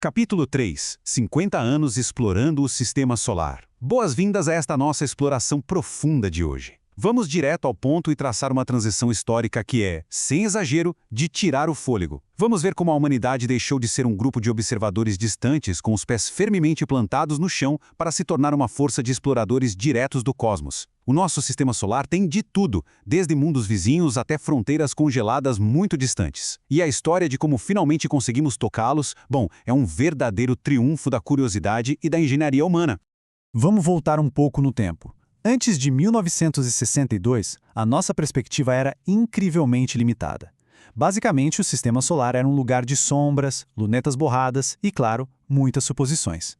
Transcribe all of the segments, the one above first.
Capítulo 3. 50 anos explorando o Sistema Solar. Boas-vindas a esta nossa exploração profunda de hoje. Vamos direto ao ponto e traçar uma transição histórica que é, sem exagero, de tirar o fôlego. Vamos ver como a humanidade deixou de ser um grupo de observadores distantes com os pés firmemente plantados no chão para se tornar uma força de exploradores diretos do cosmos. O nosso Sistema Solar tem de tudo, desde mundos vizinhos até fronteiras congeladas muito distantes. E a história de como finalmente conseguimos tocá-los, bom, é um verdadeiro triunfo da curiosidade e da engenharia humana. Vamos voltar um pouco no tempo. Antes de 1962, a nossa perspectiva era incrivelmente limitada. Basicamente, o Sistema Solar era um lugar de sombras, lunetas borradas e, claro, muitas suposições.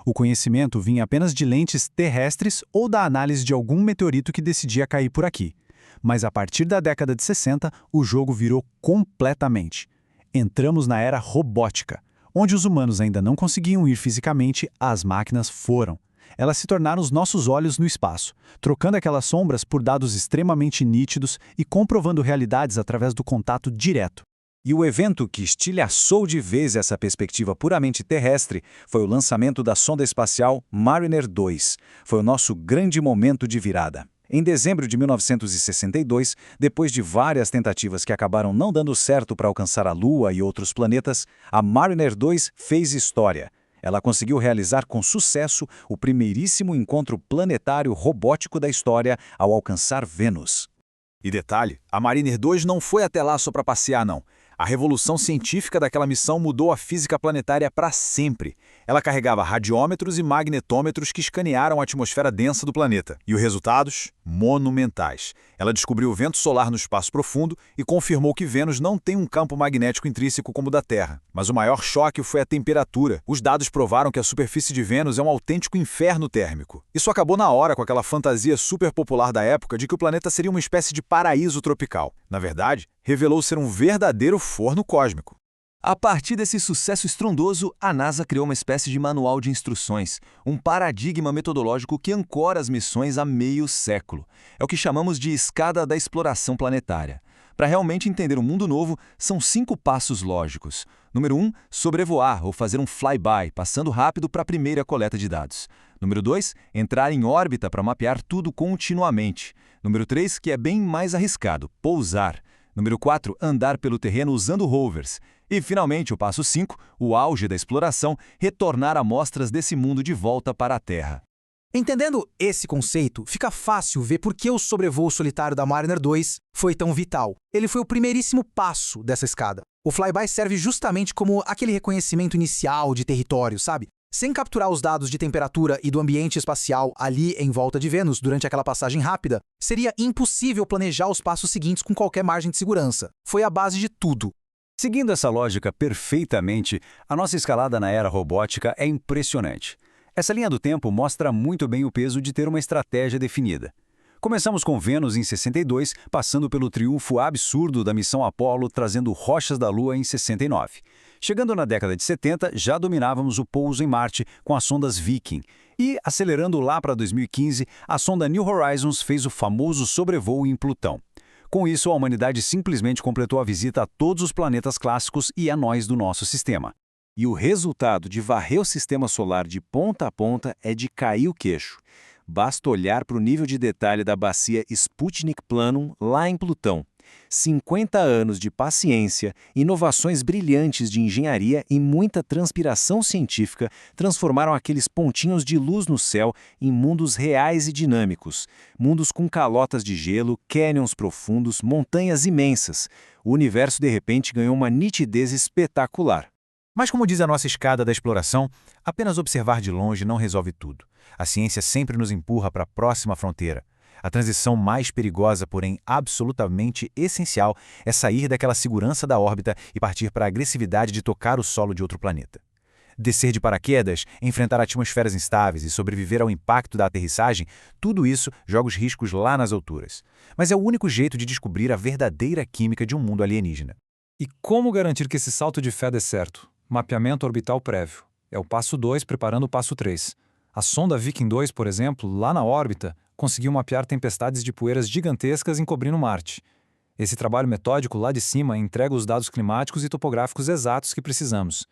O conhecimento vinha apenas de lentes terrestres ou da análise de algum meteorito que decidia cair por aqui. Mas a partir da década de 60, o jogo virou completamente. Entramos na era robótica, onde os humanos ainda não conseguiam ir fisicamente, as máquinas foram. Elas se tornaram os nossos olhos no espaço, trocando aquelas sombras por dados extremamente nítidos e comprovando realidades através do contato direto. E o evento que estilhaçou de vez essa perspectiva puramente terrestre foi o lançamento da sonda espacial Mariner 2. Foi o nosso grande momento de virada. Em dezembro de 1962, depois de várias tentativas que acabaram não dando certo para alcançar a Lua e outros planetas, a Mariner 2 fez história. Ela conseguiu realizar com sucesso o primeiríssimo encontro planetário robótico da história ao alcançar Vênus. E detalhe, a Mariner 2 não foi até lá só para passear, não. A revolução científica daquela missão mudou a física planetária para sempre. Ela carregava radiômetros e magnetômetros que escanearam a atmosfera densa do planeta. E os resultados? Monumentais. Ela descobriu o vento solar no espaço profundo e confirmou que Vênus não tem um campo magnético intrínseco como o da Terra. Mas o maior choque foi a temperatura. Os dados provaram que a superfície de Vênus é um autêntico inferno térmico. Isso acabou na hora com aquela fantasia super popular da época de que o planeta seria uma espécie de paraíso tropical. Na verdade, revelou ser um verdadeiro forno cósmico. A partir desse sucesso estrondoso, a NASA criou uma espécie de manual de instruções, um paradigma metodológico que ancora as missões há meio século. É o que chamamos de escada da exploração planetária. Para realmente entender um mundo novo, são 5 passos lógicos. Número 1, sobrevoar ou fazer um flyby, passando rápido para a primeira coleta de dados. Número 2, entrar em órbita para mapear tudo continuamente. Número 3, que é bem mais arriscado, pousar. Número 4, andar pelo terreno usando rovers. E, finalmente, o passo 5, o auge da exploração, retornar amostras desse mundo de volta para a Terra. Entendendo esse conceito, fica fácil ver por que o sobrevoo solitário da Mariner 2 foi tão vital. Ele foi o primeiríssimo passo dessa escada. O flyby serve justamente como aquele reconhecimento inicial de território, sabe? Sem capturar os dados de temperatura e do ambiente espacial ali em volta de Vênus durante aquela passagem rápida, seria impossível planejar os passos seguintes com qualquer margem de segurança. Foi a base de tudo. Seguindo essa lógica perfeitamente, a nossa escalada na era robótica é impressionante. Essa linha do tempo mostra muito bem o peso de ter uma estratégia definida. Começamos com Vênus em 62, passando pelo triunfo absurdo da missão Apollo trazendo rochas da Lua em 69. Chegando na década de 70, já dominávamos o pouso em Marte com as sondas Viking. E, acelerando lá para 2015, a sonda New Horizons fez o famoso sobrevoo em Plutão. Com isso, a humanidade simplesmente completou a visita a todos os planetas clássicos e anões do nosso sistema. E o resultado de varrer o Sistema Solar de ponta a ponta é de cair o queixo. Basta olhar para o nível de detalhe da bacia Sputnik Planum lá em Plutão. 50 anos de paciência, inovações brilhantes de engenharia e muita transpiração científica transformaram aqueles pontinhos de luz no céu em mundos reais e dinâmicos. Mundos com calotas de gelo, canyons profundos, montanhas imensas. O universo, de repente, ganhou uma nitidez espetacular. Mas como diz a nossa escada da exploração, apenas observar de longe não resolve tudo. A ciência sempre nos empurra para a próxima fronteira. A transição mais perigosa, porém absolutamente essencial, é sair daquela segurança da órbita e partir para a agressividade de tocar o solo de outro planeta. Descer de paraquedas, enfrentar atmosferas instáveis e sobreviver ao impacto da aterrissagem, tudo isso joga os riscos lá nas alturas. Mas é o único jeito de descobrir a verdadeira química de um mundo alienígena. E como garantir que esse salto de fé dê certo? Mapeamento orbital prévio. É o passo 2 preparando o passo 3. A sonda Viking 2, por exemplo, lá na órbita, conseguiu mapear tempestades de poeiras gigantescas encobrindo Marte. Esse trabalho metódico lá de cima entrega os dados climáticos e topográficos exatos que precisamos.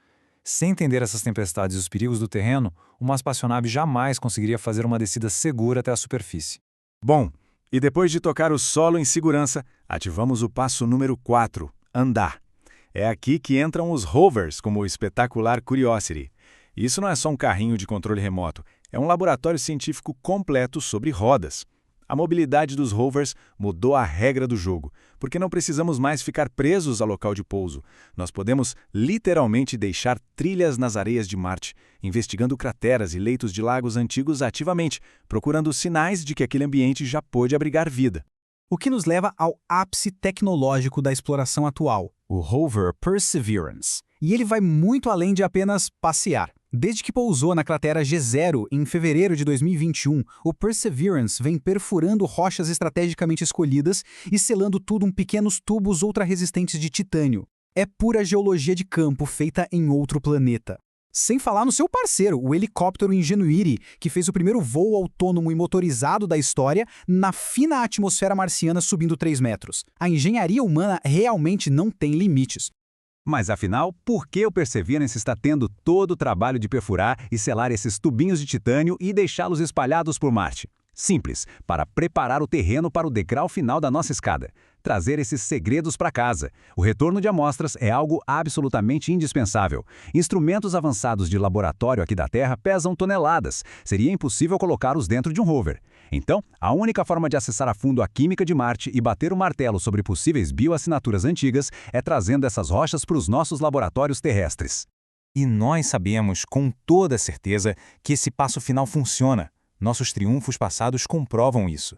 Sem entender essas tempestades e os perigos do terreno, uma espaçonave jamais conseguiria fazer uma descida segura até a superfície. Bom, e depois de tocar o solo em segurança, ativamos o passo número 4, andar. É aqui que entram os rovers, como o espetacular Curiosity. Isso não é só um carrinho de controle remoto, é um laboratório científico completo sobre rodas. A mobilidade dos rovers mudou a regra do jogo, porque não precisamos mais ficar presos ao local de pouso. Nós podemos literalmente deixar trilhas nas areias de Marte, investigando crateras e leitos de lagos antigos ativamente, procurando sinais de que aquele ambiente já pôde abrigar vida. O que nos leva ao ápice tecnológico da exploração atual, o rover Perseverance. E ele vai muito além de apenas passear. Desde que pousou na cratera G0 em fevereiro de 2021, o Perseverance vem perfurando rochas estrategicamente escolhidas e selando tudo em pequenos tubos ultra-resistentes de titânio. É pura geologia de campo feita em outro planeta. Sem falar no seu parceiro, o helicóptero Ingenuity, que fez o primeiro voo autônomo e motorizado da história na fina atmosfera marciana subindo 3 metros. A engenharia humana realmente não tem limites. Mas afinal, por que o Perseverance está tendo todo o trabalho de perfurar e selar esses tubinhos de titânio e deixá-los espalhados por Marte? Simples, para preparar o terreno para o degrau final da nossa escada. Trazer esses segredos para casa. O retorno de amostras é algo absolutamente indispensável. Instrumentos avançados de laboratório aqui da Terra pesam toneladas. Seria impossível colocá-los dentro de um rover. Então, a única forma de acessar a fundo a química de Marte e bater o martelo sobre possíveis bioassinaturas antigas é trazendo essas rochas para os nossos laboratórios terrestres. E nós sabemos com toda certeza que esse passo final funciona. Nossos triunfos passados comprovam isso.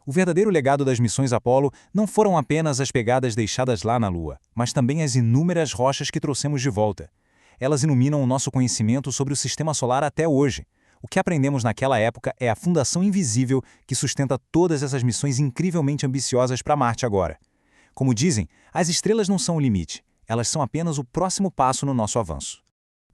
O verdadeiro legado das missões Apollo não foram apenas as pegadas deixadas lá na Lua, mas também as inúmeras rochas que trouxemos de volta. Elas iluminam o nosso conhecimento sobre o Sistema Solar até hoje. O que aprendemos naquela época é a fundação invisível que sustenta todas essas missões incrivelmente ambiciosas para Marte agora. Como dizem, as estrelas não são o limite, elas são apenas o próximo passo no nosso avanço.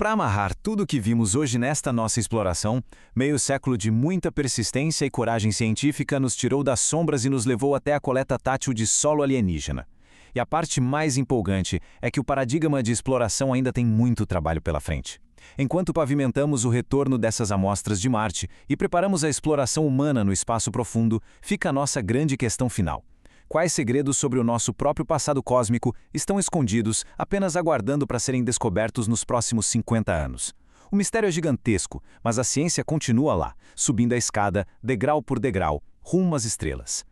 Para amarrar tudo o que vimos hoje nesta nossa exploração, meio século de muita persistência e coragem científica nos tirou das sombras e nos levou até a coleta tátil de solo alienígena. E a parte mais empolgante é que o paradigma de exploração ainda tem muito trabalho pela frente. Enquanto pavimentamos o retorno dessas amostras de Marte e preparamos a exploração humana no espaço profundo, fica a nossa grande questão final. Quais segredos sobre o nosso próprio passado cósmico estão escondidos, apenas aguardando para serem descobertos nos próximos 50 anos? O mistério é gigantesco, mas a ciência continua lá, subindo a escada, degrau por degrau, rumo às estrelas.